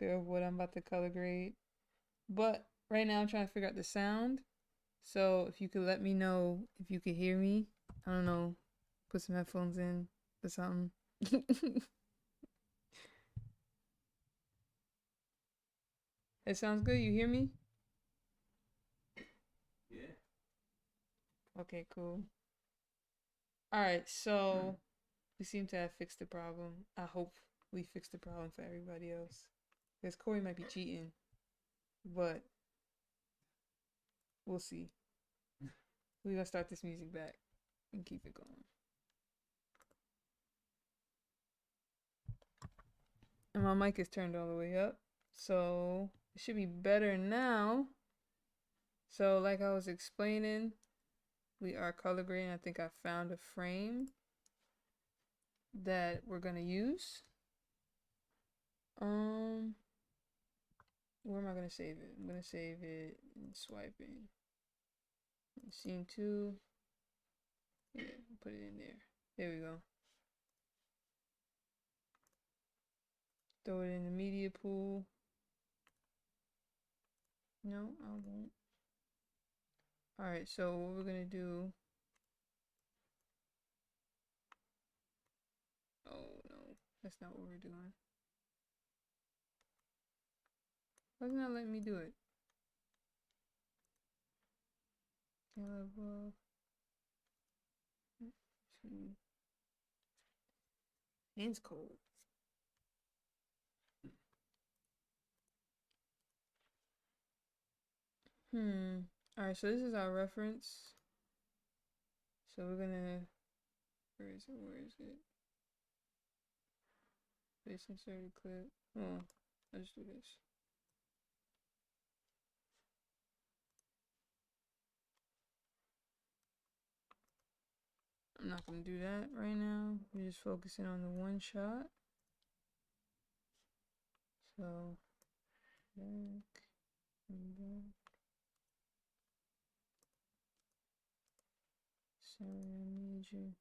of what I'm about to color grade. But right now I'm trying to figure out the sound. So if you could let me know if you could hear me. I don't know. Put some headphones in or something. It sounds good. You hear me? Yeah. Okay, cool. All right, so we seem to have fixed the problem. I hope we fixed the problem for everybody else. Because Corey might be cheating, but we'll see. We're gonna start this music back and keep it going. And my mic is turned all the way up, so it should be better now. So, like I was explaining, we are color grading. I think I found a frame that we're gonna use. Um, where am I gonna save it? I'm gonna save it in swiping. Scene 2. Yeah, put it in there. There we go. Throw it in the media pool. No, I won't. Alright, so what we're gonna do. Oh no, that's not what we're doing. Why is it not letting me do it? Yellow. Hands cold. Alright, so this is our reference. So we're gonna. Where is it? Where is it? Place inserted clip. Oh, let's do this. I'm not gonna do that right now. We're just focusing on the one shot. So, back and back. Sorry, I need you.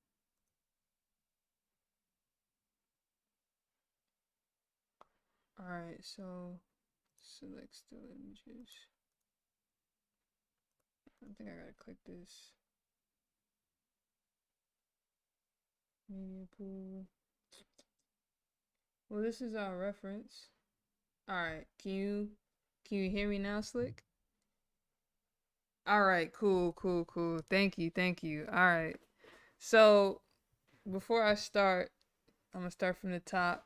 Alright, so select still images. I think I gotta click this. Media pool. Well, this is our reference. Alright, can you hear me now, Slick? Alright, cool. Thank you. Alright. So before I start, I'm gonna start from the top.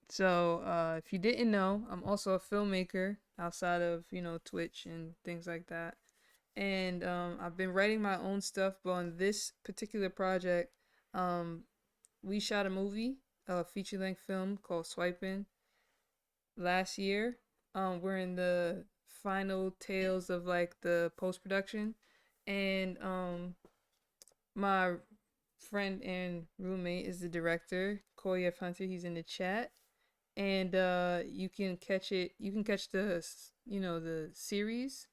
So if you didn't know, I'm also a filmmaker outside of, Twitch and things like that. And I've been writing my own stuff, but on this particular project, um, we shot a movie, a feature length film called Swiping last year. We're in the final tails of like the post production, and my friend and roommate is the director, Koya Hunter. He's in the chat, and you can catch it. You can catch the series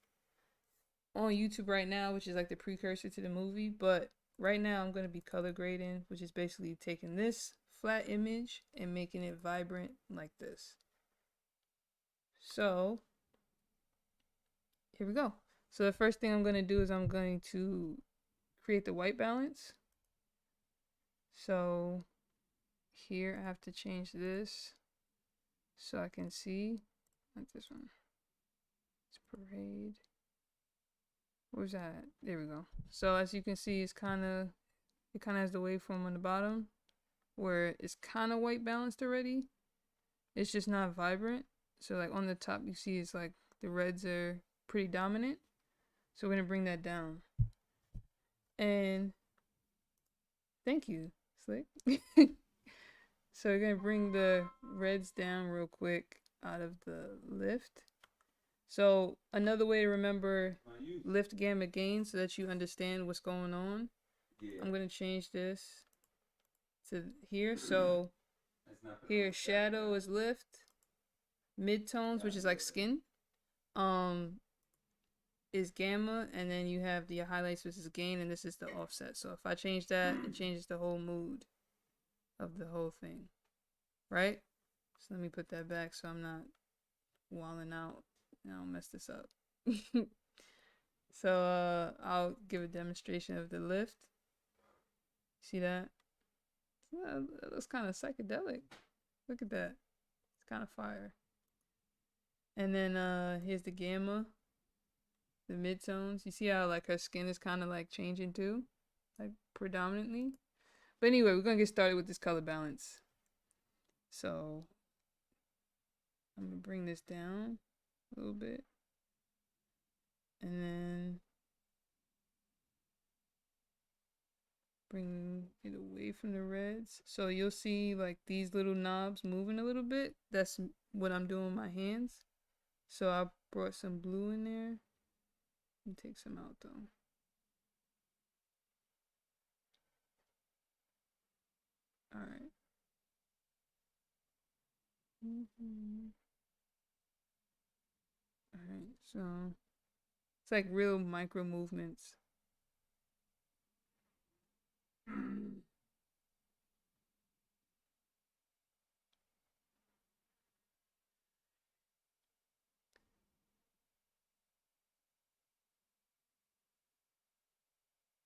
on YouTube right now, which is like the precursor to the movie. But right now, I'm gonna be color grading, which is basically taking this flat image and making it vibrant like this. So here we go. So the first thing I'm gonna do is I'm going to create the white balance. So here I have to change this so I can see. Not this one. It's parade. Where's that? There we go. So as you can see, it kind of has the waveform on the bottom where it's kind of white balanced already. It's just not vibrant. So like on the top, you see it's like the reds are pretty dominant. So we're gonna bring that down. And thank you, Slick. So we're gonna bring the reds down real quick out of the lift. So another way to remember lift gamma gain so that you understand what's going on. Yeah. I'm gonna change this to here. So here shadow is lift, midtones, which is like skin, is gamma, and then you have the highlights, which is gain, and this is the offset. So if I change that, it changes the whole mood of the whole thing, right? So let me put that back so I'm not walling out. I don't mess this up. So I'll give a demonstration of the lift. See that? It looks kind of psychedelic. Look at that. It's kind of fire. And then here's the gamma, the midtones. You see how like her skin is kind of like changing too, like predominantly. But anyway, we're gonna get started with this color balance. So I'm gonna bring this down a little bit, and then bring it away from the reds. So you'll see like these little knobs moving a little bit. That's what I'm doing with my hands. So I brought some blue in there. And take some out though. All right. All right. So it's like real micro movements.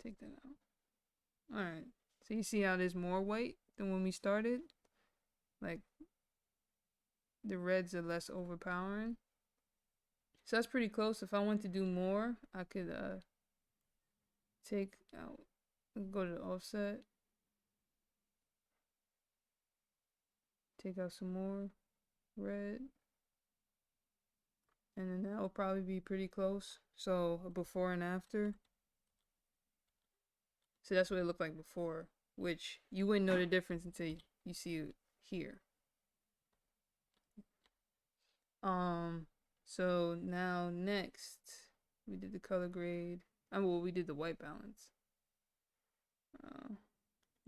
Take that out. All right. So you see how there's more white than when we started? Like the reds are less overpowering. So that's pretty close. If I want to do more, I could take out, go to the offset, take out some more red, and then that will probably be pretty close. So a before and after. So that's what it looked like before, which you wouldn't know the difference until you see it here. So now next we did the color grade. Well, we did the white balance.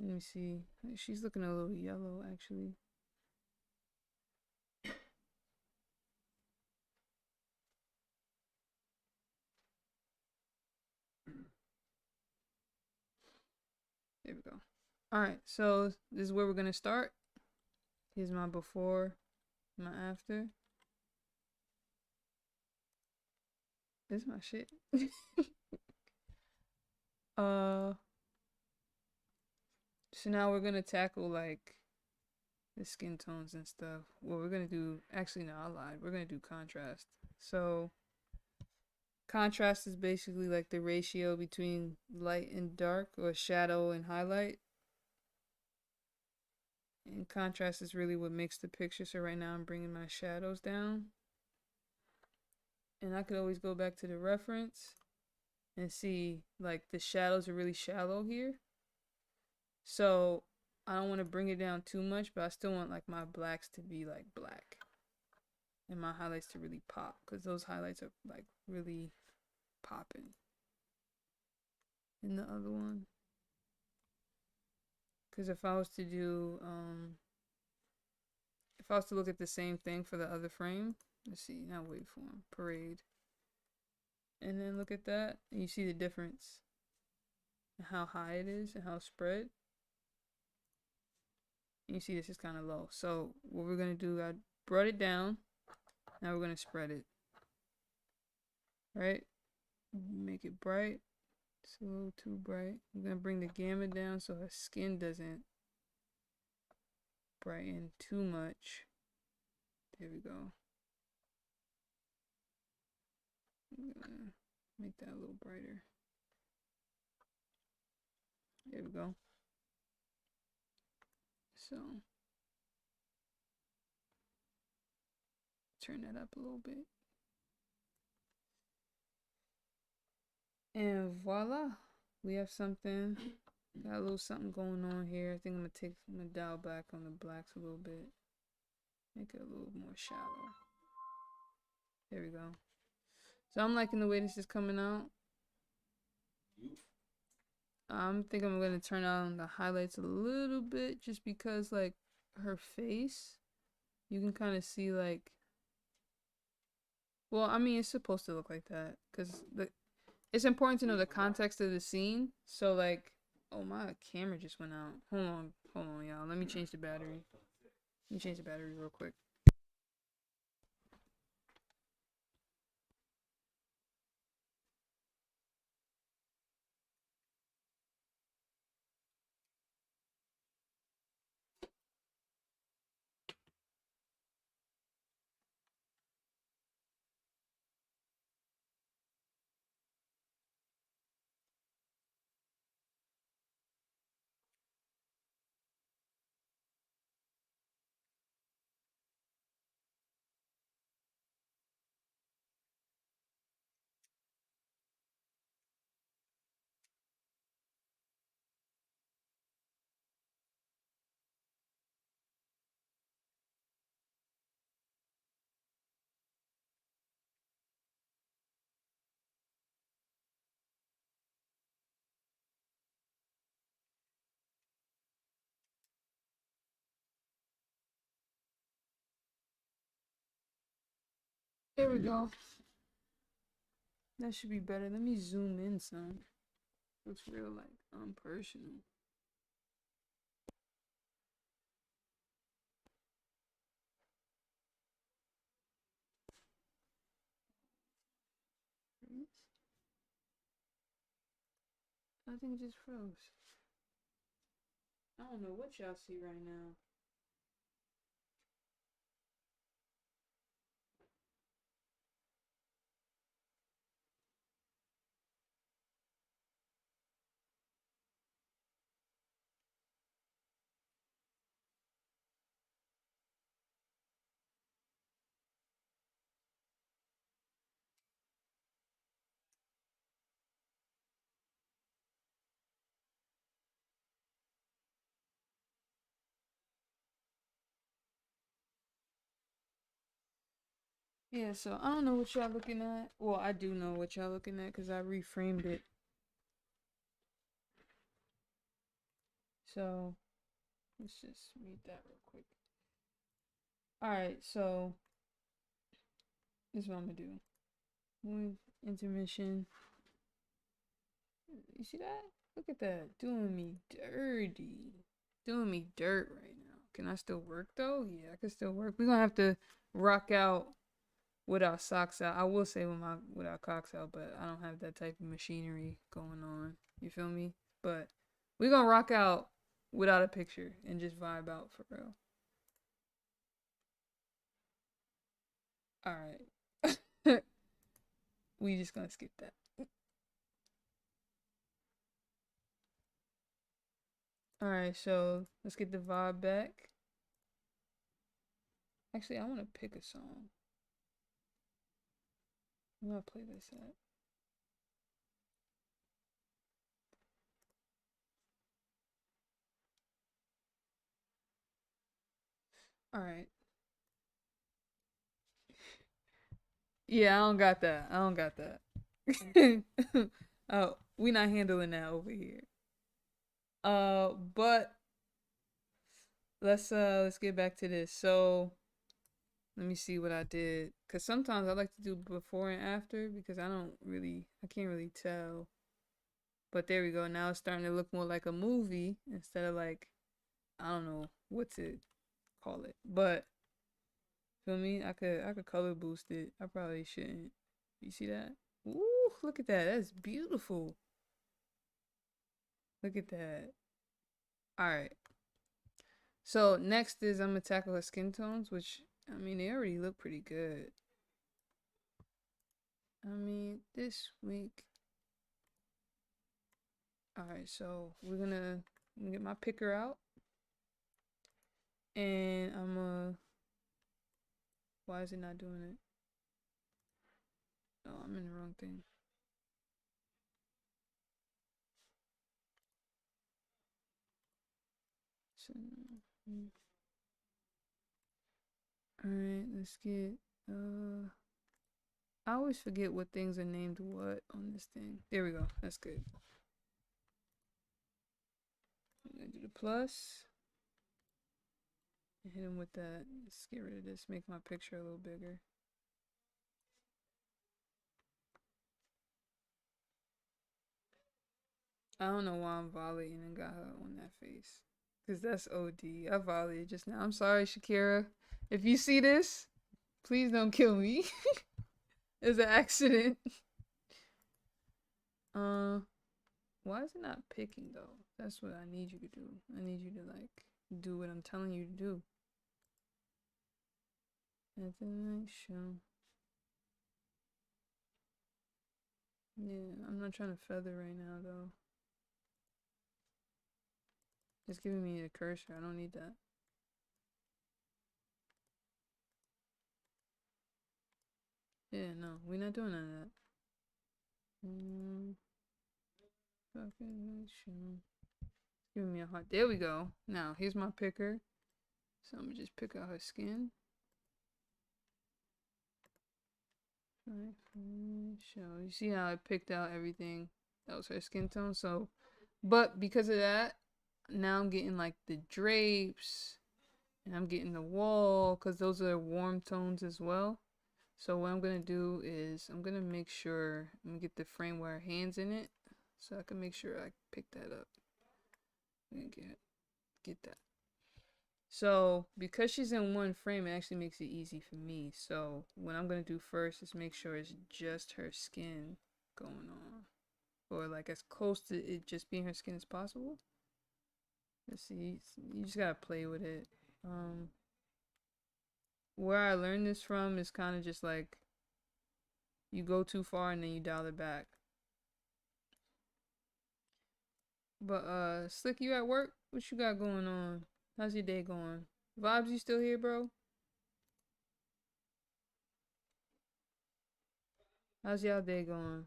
Let me see. She's looking a little yellow actually. There we go. All right, so this is where we're gonna start. Here's my before, my after. This is my shit. So now we're gonna tackle like the skin tones and stuff. Well, we're gonna do, actually no, I lied. We're gonna do contrast. So contrast is basically like the ratio between light and dark, or shadow and highlight. And contrast is really what makes the picture. So right now I'm bringing my shadows down. And I could always go back to the reference and see like the shadows are really shallow here. So I don't want to bring it down too much, but I still want like my blacks to be like black. And my highlights to really pop, because those highlights are like really popping. In the other one. Because if I was to do, if I was to look at the same thing for the other frame, let's see, now waveform, parade. And then look at that, and you see the difference. And how high it is, and how spread. And you see this is kind of low. So what we're going to do, I brought it down. Now we're going to spread it. Right? Make it bright. It's a little too bright. I'm going to bring the gamma down so her skin doesn't brighten too much. There we go. I'm gonna make that a little brighter. There we go. So turn that up a little bit. And voila, we have something. Got a little something going on here. I think I'm gonna dial back on the blacks a little bit. Make it a little more shallow. There we go. So I'm liking the way this is coming out. I'm thinking I'm gonna turn on the highlights a little bit, just because like her face, you can kind of see like, well, I mean, it's supposed to look like that because it's important to know the context of the scene. So like, oh, my camera just went out. Hold on, y'all. Let me change the battery. Let me change the battery real quick. There we go. That should be better. Let me zoom in some. Looks real like unpersonal. I think it just froze. I don't know what y'all see right now. Yeah, so I don't know what y'all looking at. Well, I do know what y'all looking at because I reframed it. So let's just read that real quick. Alright, so this is what I'm gonna do. One intermission. You see that? Look at that. Doing me dirty. Doing me dirt right now. Can I still work though? Yeah, I can still work. We're gonna have to rock out with our socks out. I will say with our cocks out, but I don't have that type of machinery going on. You feel me? But we're gonna rock out without a picture and just vibe out for real. Alright. We just gonna skip that. Alright, so let's get the vibe back. Actually, I wanna pick a song. I'm gonna play this at. Alright. Yeah, I don't got that. I don't got that. Oh, we not handling that over here. But let's get back to this. So let me see what I did. Cause sometimes I like to do before and after because I can't really tell. But there we go. Now it's starting to look more like a movie instead of like, I don't know what to call it. But feel me? I could color boost it. I probably shouldn't. You see that? Ooh, look at that. That's beautiful. Look at that. Alright. So next is I'm gonna tackle her skin tones, which I mean they already look pretty good. I mean this week. Alright, so I'm gonna get my picker out. And why is it not doing it? Oh, I'm in the wrong thing. So, alright, let's get I always forget what things are named what on this thing. There we go. That's good. I'm gonna do the plus. And hit him with that. Let's get rid of this. Make my picture a little bigger. I don't know why I'm volleying and got her on that face. Cause that's OD. I volleyed just now. I'm sorry, Shakira. If you see this, please don't kill me. It's an accident. Why is it not picking though? That's what I need you to do. I need you to like do what I'm telling you to do. At the night show. Yeah, I'm not trying to feather right now though. It's giving me a cursor. I don't need that. Yeah, no, we're not doing none of that. Fucking show. Giving me a heart. There we go. Now, here's my picker. So I'm gonna just pick out her skin. Show. You see how I picked out everything? That was her skin tone. So, but because of that, now I'm getting like the drapes and I'm getting the wall because those are warm tones as well. So what I'm gonna do is I'm gonna make sure I'm gonna get the frame with her hands in it, so I can make sure I pick that up and get that. So because she's in one frame, it actually makes it easy for me. So what I'm gonna do first is make sure it's just her skin going on, or like as close to it just being her skin as possible. Let's see, you just gotta play with it. Where I learned this from is kind of just like you go too far and then you dial it back. But Slick, you at work? What you got going on? How's your day going? Vibes, you still here, bro? How's y'all day going?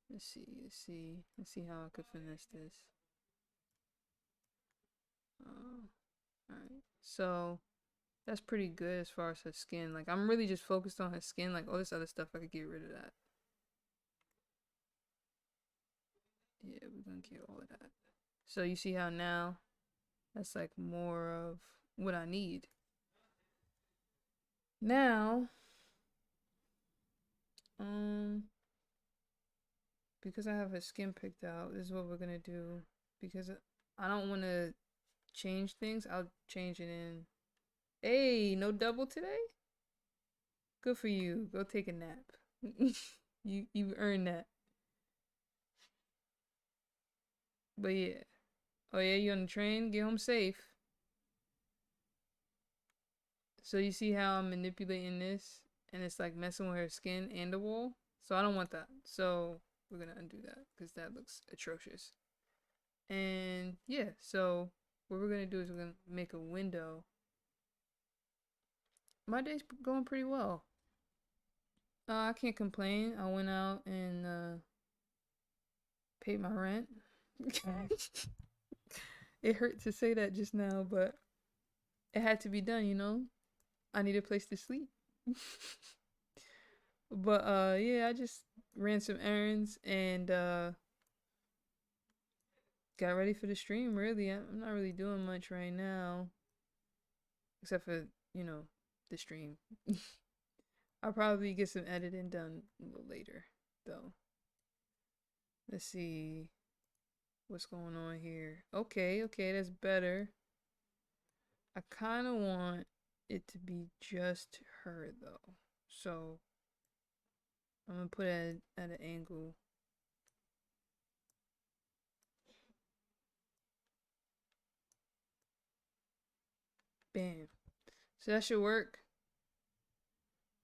Let's see how I could finesse this. Alright. So that's pretty good as far as her skin. Like I'm really just focused on her skin. Like all this other stuff I could get rid of that. Yeah, we're gonna get all of that. So you see how now that's like more of what I need. Now, because I have her skin picked out, this is what we're gonna do. Because I don't want to change things, I'll change it in. Hey, no double today? Good for you. Go take a nap. you earned that. But yeah. Oh yeah, you on the train? Get home safe. So you see how I'm manipulating this and it's like messing with her skin and the wall? So I don't want that. So we're gonna undo that because that looks atrocious. And yeah, so what we're gonna do is we're gonna make a window. My day's going pretty well. I can't complain. I went out and paid my rent. It hurt to say that just now, but it had to be done, you know? I need a place to sleep. But yeah, I just ran some errands and got ready for the stream, really. I'm not really doing much right now. Except for, you know, the stream. I'll probably get some editing done a little later, though. Let's see what's going on here. Okay, that's better. I kind of want it to be just her, though. So I'm gonna put it at an angle. Bam. So that should work.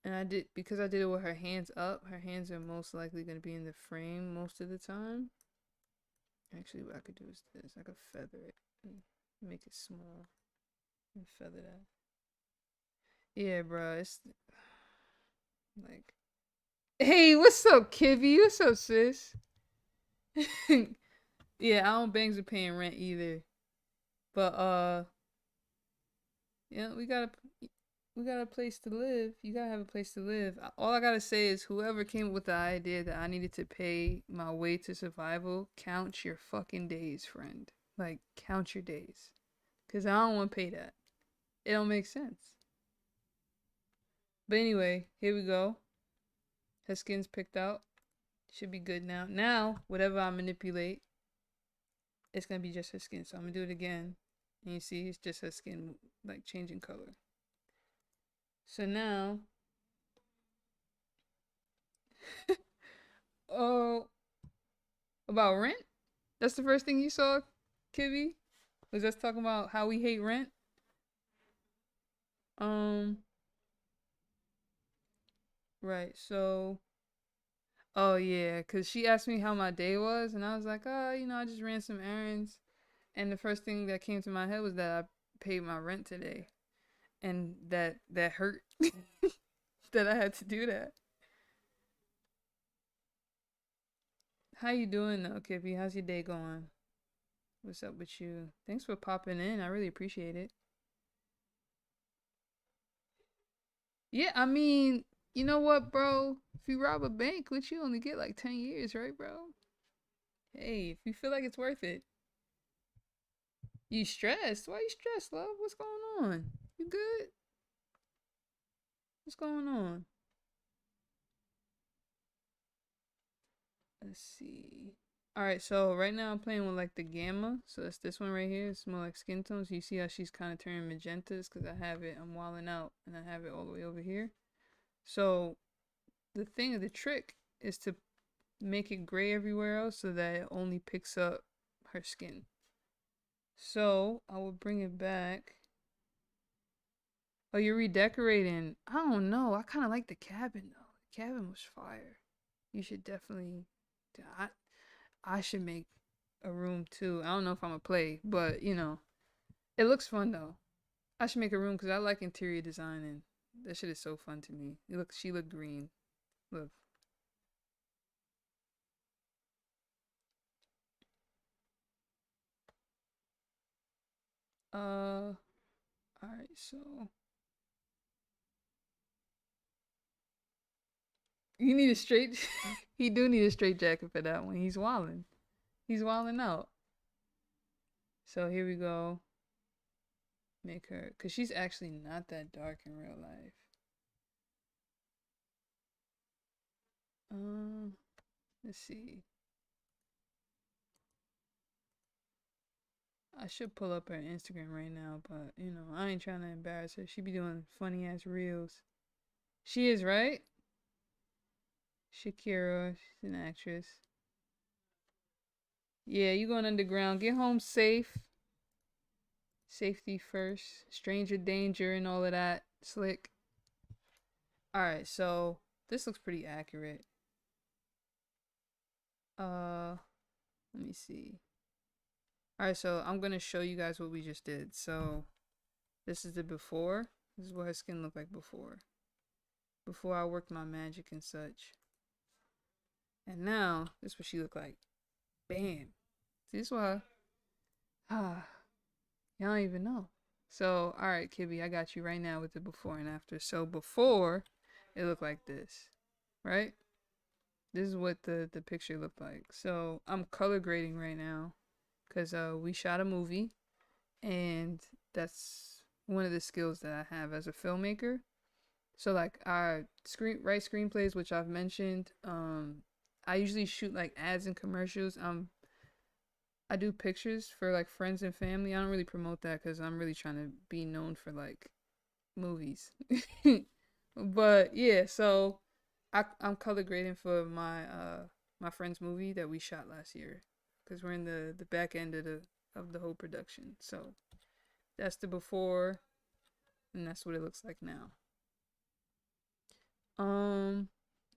And because I did it with her hands up, her hands are most likely going to be in the frame most of the time. Actually, what I could do is this. I could feather it and make it small and feather that. Yeah, bro. It's like, hey, what's up, Kibby? What's up, sis? Yeah, I don't bangs with paying rent either. But yeah, we got a place to live. You gotta have a place to live. All I gotta say is whoever came up with the idea that I needed to pay my way to survival, count your fucking days, friend. Like, count your days. Because I don't want to pay that. It don't make sense. But anyway, here we go. Her skin's picked out. Should be good now. Now, whatever I manipulate, it's gonna be just her skin. So I'm gonna do it again. And you see, it's just her skin, like, changing color. So now, oh, about rent? That's the first thing you saw, Kibby? Was us talking about how we hate rent? Right, so, oh yeah, because she asked me how my day was, and I was like, oh, I just ran some errands. And the first thing that came to my head was that I paid my rent today. And that hurt that I had to do that. How you doing though, Kippy? How's your day going? What's up with you? Thanks for popping in. I really appreciate it. Yeah, I mean, you know what, bro? If you rob a bank, which you only get like 10 years, right, bro? Hey, if you feel like it's worth it. You stressed? Why you stressed, love? What's going on? You good? What's going on? Let's see. Alright, so right now I'm playing with like the gamma. So that's this one right here. It's more like skin tones. You see how she's kind of turning magentas because I'm wilding out and I have it all the way over here. So the thing of the trick is to make it gray everywhere else so that it only picks up her skin. So I will bring it back. Oh, you're redecorating. I don't know. I kind of like the cabin though. The cabin was fire. You should definitely. I should make a room too. I don't know if I'm gonna play, but it looks fun though. I should make a room because I like interior design and that shit is so fun to me. She looked green. Look. All right. So you need a straight. He do need a straight jacket for that one. He's wilding. He's wilding out. So here we go. Make her, cause she's actually not that dark in real life. Let's see. I should pull up her Instagram right now, but I ain't trying to embarrass her. She be doing funny ass reels. She is, right? Shakira, she's an actress. Yeah, you going underground. Get home safe. Safety first. Stranger danger and all of that. Slick. Alright, so this looks pretty accurate. Let me see. Alright, so I'm gonna show you guys what we just did. So this is the before. This is what her skin looked like before. Before I worked my magic and such. And now, this is what she looked like. Bam. See, this is what y'all don't even know. So, alright, Kibby, I got you right now with the before and after. So before, it looked like this. Right? This is what the picture looked like. So I'm color grading right now. Because we shot a movie. And that's one of the skills that I have as a filmmaker. So like I write screenplays, which I've mentioned. I usually shoot like ads and commercials. I do pictures for like friends and family. I don't really promote that because I'm really trying to be known for like movies. But yeah, so I'm color grading for my friend's movie that we shot last year because we're in the back end of the whole production. So that's the before, and that's what it looks like now.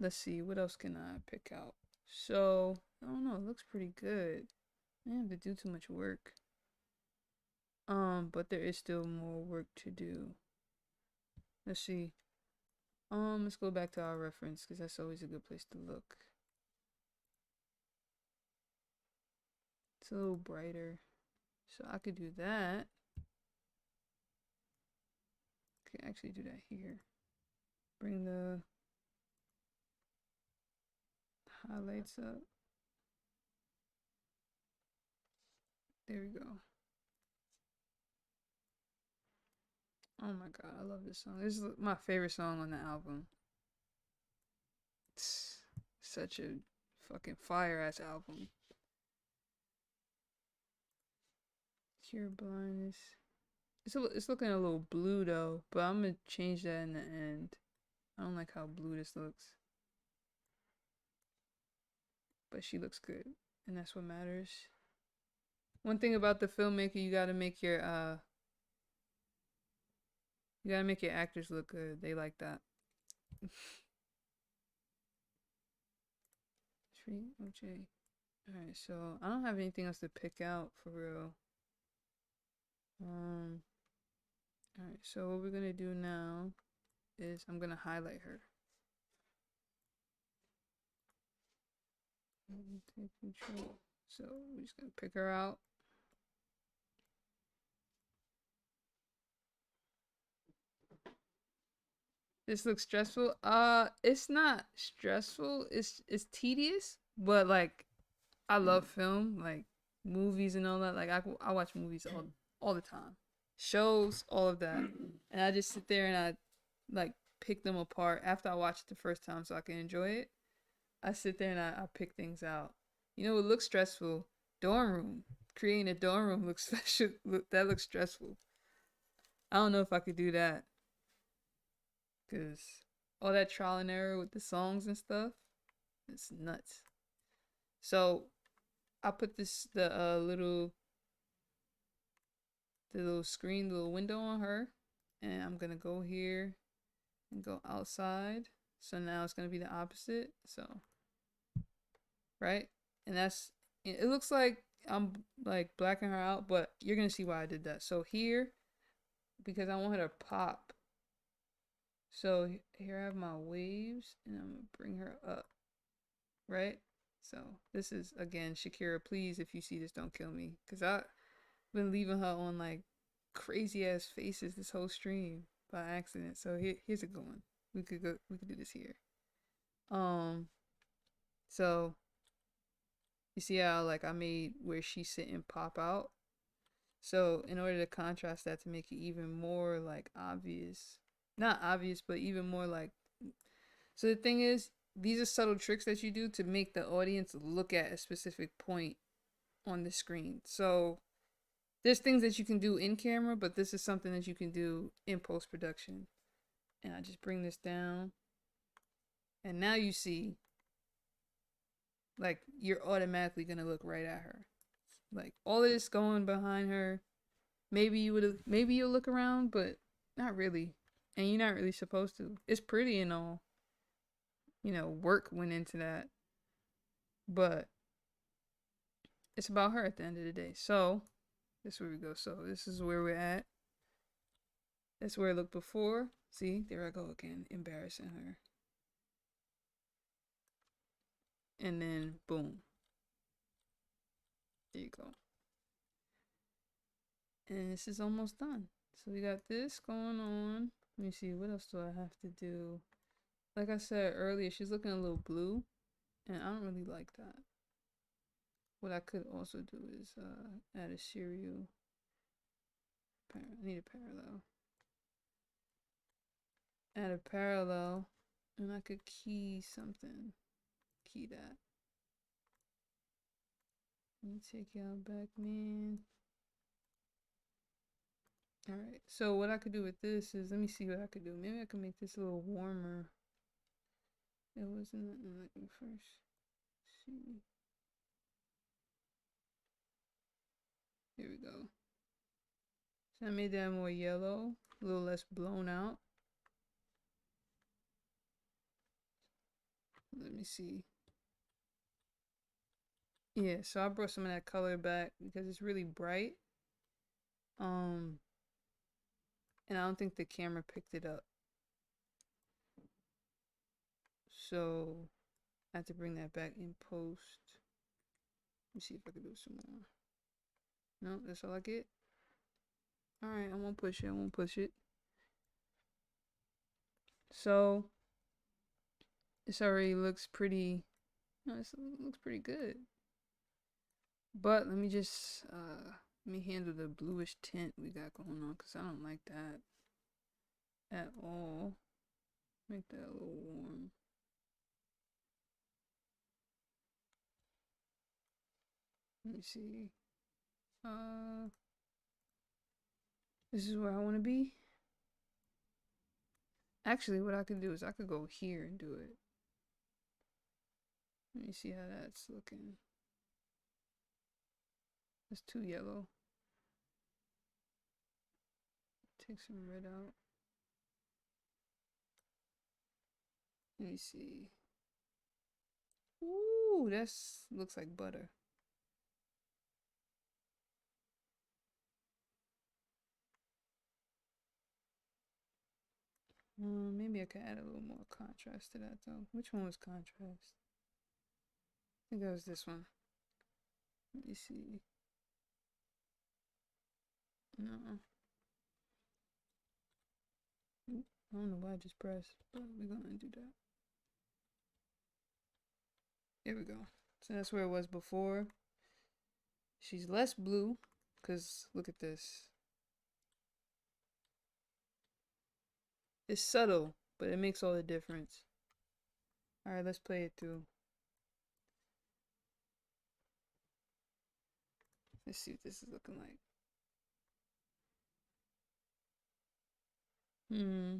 Let's see, what else can I pick out? So, I don't know, it looks pretty good. I didn't have to do too much work. But there is still more work to do. Let's see. Let's go back to our reference because that's always a good place to look. It's a little brighter. So I could do that. I can actually do that here. Bring the highlights up. There we go. Oh my god, I love this song. This is my favorite song on the album. It's such a fucking fire ass album. Cure blindness. It's looking a little blue though, but I'm gonna change that in the end. I don't like how blue this looks. But she looks good, and that's what matters. One thing about the filmmaker, you gotta make your actors look good. They like that. Tree OJ. Alright, so I don't have anything else to pick out for real. Alright, so what we're gonna do now is I'm gonna highlight her. Take control. So we're just gonna pick her out. This looks stressful. It's not stressful. It's tedious, but like I love film, like movies and all that. Like I watch movies all the time, shows, all of that, and I just sit there and I like pick them apart after I watch it the first time so I can enjoy it. I sit there and I pick things out. You know, it looks stressful. Dorm room. Creating a dorm room looks special. That looks stressful. I don't know if I could do that. Because all that trial and error with the songs and stuff, it's nuts. So I put the little screen, the little window on her. And I'm going to go here and go outside. So now it's going to be the opposite. So, right? And it looks like I'm like blacking her out, but you're going to see why I did that. So here, because I want her to pop. So here I have my waves and I'm going to bring her up, right? So this is, again, Shakira, please, if you see this, don't kill me. Because I've been leaving her on like crazy ass faces this whole stream by accident. So here's a good one. We could do this here. So you see how like I made where she's sitting pop out. So in order to contrast that to make it even more like obvious, not obvious, but even more like, so the thing is, these are subtle tricks that you do to make the audience look at a specific point on the screen. So there's things that you can do in camera, but this is something that you can do in post-production. And I just bring this down. And now you see, like, you're automatically going to look right at her. Like, all of this going behind her. Maybe you'll look around, but not really. And you're not really supposed to. It's pretty and all. You know, work went into that. But it's about her at the end of the day. So, this is where we go. So, this is where we're at. That's where I looked before. See, there I go again, embarrassing her. And then, boom. There you go. And this is almost done. So we got this going on. Let me see, what else do I have to do? Like I said earlier, she's looking a little blue. And I don't really like that. What I could also do is add a serial. I need a parallel. Add a parallel. And I could key something. Key that. Let me take y'all back, man. Alright, so what I could do with this is, let me see what I could do. Maybe I could make this a little warmer. It wasn't let me first see. Here we go. So I made that more yellow, a little less blown out. Let me see. Yeah, so I brought some of that color back because it's really bright. And I don't think the camera picked it up. So I have to bring that back in post. Let me see if I can do some more. No, that's all I get. Alright, I won't push it. So this already looks pretty, this looks pretty good. But let me just let me handle the bluish tint we got going on, because I don't like that at all. Make that a little warm. Let me see. This is where I want to be. Actually, what I could do is I could go here and do it. Let me see how that's looking. It's too yellow. Take some red out. Let me see. Ooh, that's looks like butter. Maybe I could add a little more contrast to that though. Which one was contrast? I think that was this one. Let me see. No. I don't know why I just pressed, but we're gonna do that. There we go. So that's where it was before. She's less blue, because look at this. It's subtle. but it makes all the difference. All right, let's play it through. Let's see what this is looking like. Hmm.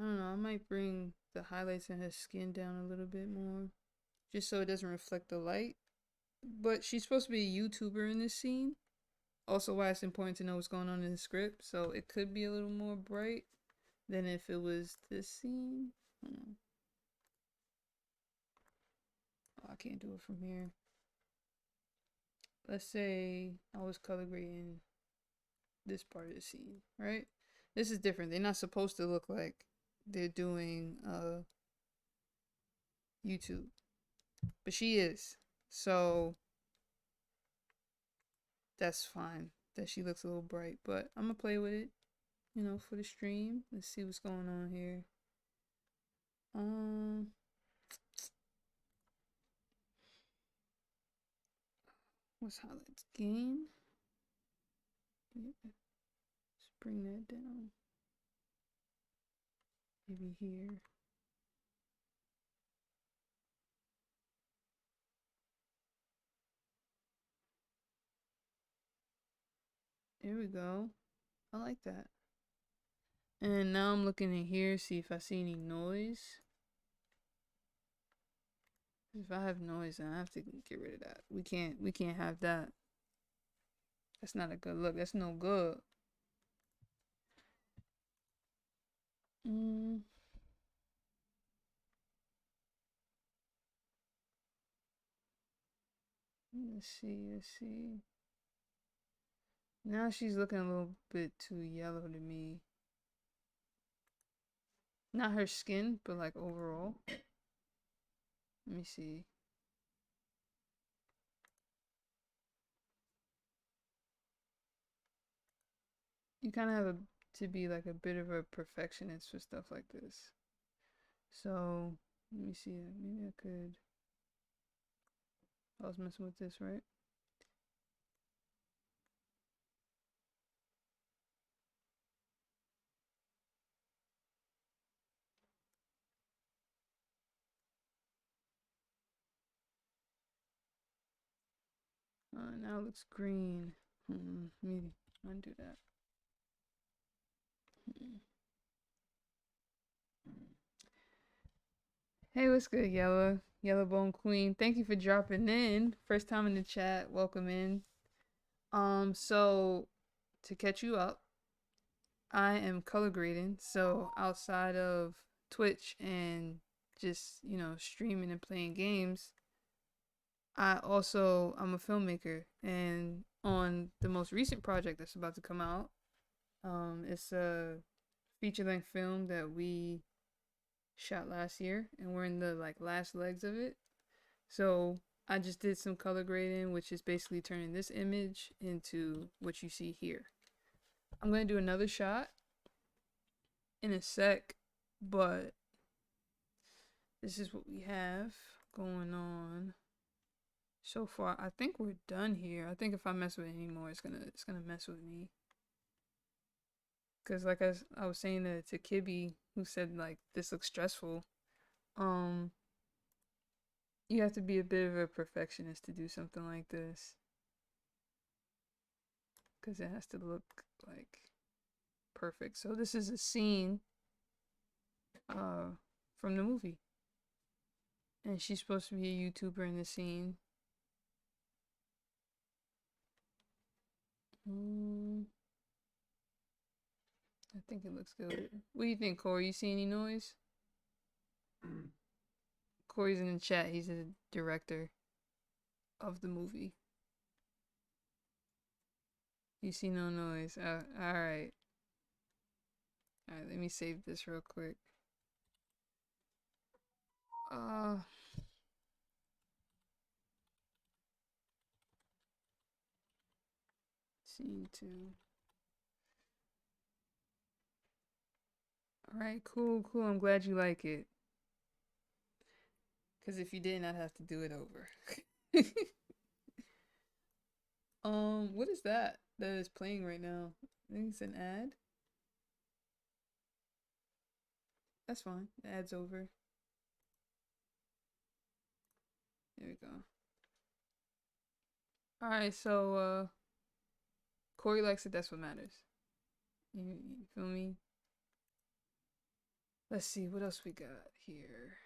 I don't know. I might bring the highlights in her skin down a little bit more, just so it doesn't reflect the light. But she's supposed to be a YouTuber in this scene. Also, why it's important to know what's going on in the script. So it could be a little more bright than if it was this scene. Oh, I can't do it from here. Let's say I was color grading this part of the scene, right? This is different. They're not supposed to look like they're doing YouTube, but she is. So that's fine that she looks a little bright, but I'm gonna play with it, for the stream. Let's see what's going on here. What's highlights gain? Yeah, let's bring that down. Maybe here. There we go. I like that. And now I'm looking in here, see if I see any noise. If I have noise, then I have to get rid of that. We can't have that. That's not a good look. That's no good. Let's see. Now she's looking a little bit too yellow to me. Not her skin, but like overall. Let me see. You kind of have to be like a bit of a perfectionist for stuff like this. So, let me see. Maybe I could. I was messing with this, right? Now it looks green. Let me undo that. Hey, what's good, Yellowbone Queen? Thank you for dropping in. First time in the chat. Welcome in. So to catch you up, I am color grading. So outside of Twitch and just, streaming and playing games, I'm a filmmaker, and on the most recent project that's about to come out, it's a feature-length film that we shot last year, and we're in the last legs of it. So I just did some color grading, which is basically turning this image into what you see here. I'm gonna do another shot in a sec, but this is what we have going on so far. I think we're done here. I think if I mess with it anymore, it's gonna mess with me. Cause like I was saying to Kibby, who said this looks stressful. You have to be a bit of a perfectionist to do something like this. Cause it has to look like perfect. So this is a scene from the movie. And she's supposed to be a YouTuber in the scene. I think it looks good. What do you think, Corey? You see any noise? Corey's in the chat. He's the director of the movie. You see no noise. Alright. Alright, let me save this real quick. Scene 2. Alright, cool. I'm glad you like it. Because if you didn't, I'd have to do it over. What is that is playing right now? I think it's an ad. That's fine. The ad's over. There we go. Alright, so Corey likes it, that's what matters. You feel me? Let's see, what else we got here?